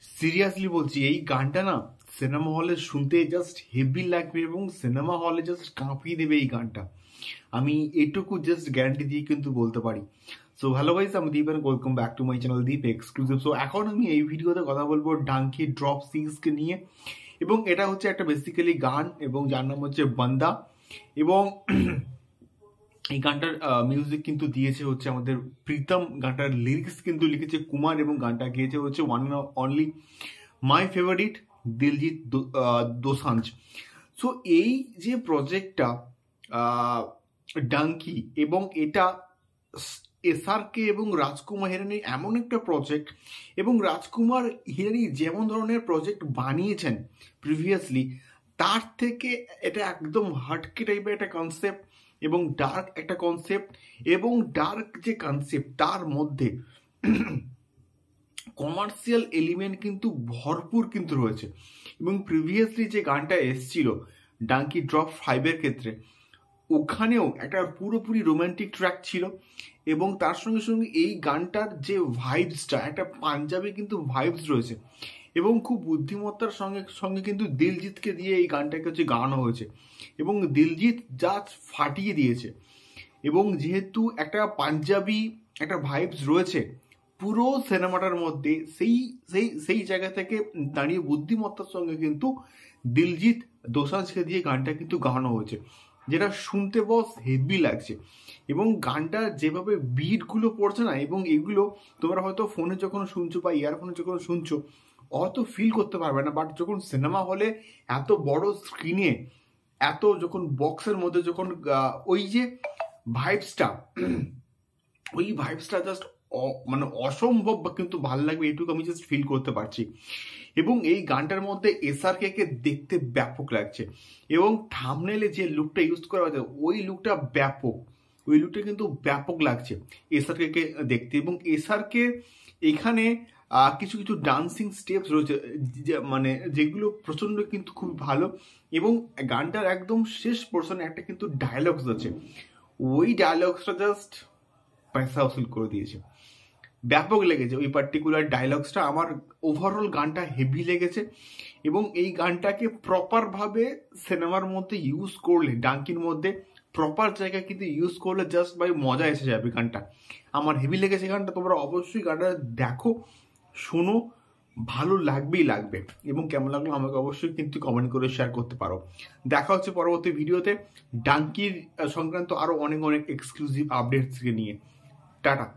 Seriously বলছি, এই গানটা না সিনেমা হলে শুনতে জাস্ট হেভি লাগবে এবং সিনেমা হলে জাস্ট কাঁপিয়ে দেবে এই গানটা। আমি এটুকু জাস্ট গ্যারান্টি দিয়ে কিন্তু বলতে পারি। সো হ্যালো গাইস, আমি Deep and welcome back to my channel Deep exclusive. So এখন আমি এই ভিডিওতে কথা বলবো ডাঙ্কি ড্রপ সিক্সকে নিয়ে, এবং এটা হচ্ছে একটা বেসিক্যালি গান এবং যার নাম হচ্ছে বান্দা। এবং এই গানটার মিউজিক কিন্তু দিয়েছে হচ্ছে আমাদের প্রীতম, গানটার লিরিক্স কিন্তু লিখেছে কুমার এবং গানটা গেয়েছে হচ্ছে one only my favourite Diljit Dosanjh. So এই যে প্রজেক্টটা ডাঙ্কি, এবং এটা এসআরকে এবং রাজকুমার হিরানির এমন একটা প্রজেক্ট, এবং রাজকুমার হিরানি যেমন ধরনের প্রজেক্ট বানিয়েছেন প্রিভিয়াসলি, তার থেকে এটা একদম হাটকে টাইপের একটা কনসেপ্ট এবং ডার্ক একটা কনসেপ্ট, এবং ডার্ক যে কনসেপ্ট তার মধ্যে কমার্শিয়াল এলিমেন্ট কিন্তু ভরপুর কিন্তু রয়েছে। এবং প্রিভিয়াসলি যে গানটা এসছিল ডাঙ্কি ড্রপ 5-এর ক্ষেত্রে, ওখানেও একটা পুরোপুরি রোমান্টিক ট্র্যাক ছিল, এবং তার সঙ্গে সঙ্গে এই গানটার যে ভাইবসটা, একটা পাঞ্জাবি কিন্তু ভাইবস রয়েছে, এবং খুব বুদ্ধিমত্তার সঙ্গে সঙ্গে কিন্তু দিলজিৎকে দিয়ে এই গানটাকে হচ্ছে গাওয়ানো হয়েছে, এবং দিলজিৎ জাস্ট ফাটিয়ে দিয়েছে। এবং যেহেতু একটা পাঞ্জাবি একটা ভাইবস রয়েছে পুরো সিনেমাটার মধ্যে, সেই সেই সেই জায়গা থেকে দাঁড়িয়ে বুদ্ধিমত্তার সঙ্গে কিন্তু দিলজিৎ দোসাঞ্জকে দিয়ে গানটা কিন্তু গাওয়ানো হয়েছে, যেটা শুনতে বস হেভি লাগছে। এবং গানটা যেভাবে বিটগুলো পড়ছে না, এবং এগুলো তোমরা হয়তো ফোনে যখন শুনছো বা ইয়ারফোনে যখন শুনছো অত ফিল করতে পারবে না, বাট যখন সিনেমা হলে এত বড় স্ক্রিনে, এত যখন বক্সের মধ্যে যখন ওই যে ভাইবসটা, ওই ভাইবসটা জাস্ট মানে অসম্ভব কিন্তু ভালো লাগবে, এটুকু আমি জাস্ট ফিল করতে পারছি। এবং এই গানটার মধ্যে এসআরকে কে দেখতে ব্যাপক লাগছে, এবং থাম্বনেইলে যে লুকটা ইউজ করা হয়েছে ওই লুকটা ব্যাপক, ওই লুকটা কিন্তু ব্যাপক লাগছে এসআরকে কে দেখতে। এবং এসআরকে এখানে কিছু কিছু ডান্সিং স্টেপস রয়েছে মানে যেগুলো প্রচন্ড কিন্তু খুব ভালো। এবং গানটার একদম শেষ পোর্শনে একটা কিন্তু ডায়লগস আছে, ওই ডায়লগসটা জাস্ট পয়সা উসুল করে দিয়েছে, ব্যাপক লেগেছে ওই পার্টিকুলার ডায়লগসটা। আমার ওভারঅল গানটা হেভি লেগেছে, এবং এই গানটাকে প্রপারভাবে সিনেমার মধ্যে ইউজ করলে, ডাঙ্কির মধ্যে প্রপার জায়গায় কিন্তু ইউজ করলে জাস্ট ভাই মজা এসে যাবে। গানটা আমার হেভি লেগেছে, গানটা তোমরা অবশ্যই গানটা দেখো, শোনো, ভালো লাগবেই লাগবে। এবং কেমন লাগলো আমাকে অবশ্যই কিন্তু কমেন্ট করে শেয়ার করতে পারো। দেখা হচ্ছে পরবর্তী ভিডিওতে ডাঙ্কির সংক্রান্ত আরো অনেক অনেক এক্সক্লুসিভ আপডেটস নিয়ে। টাটা।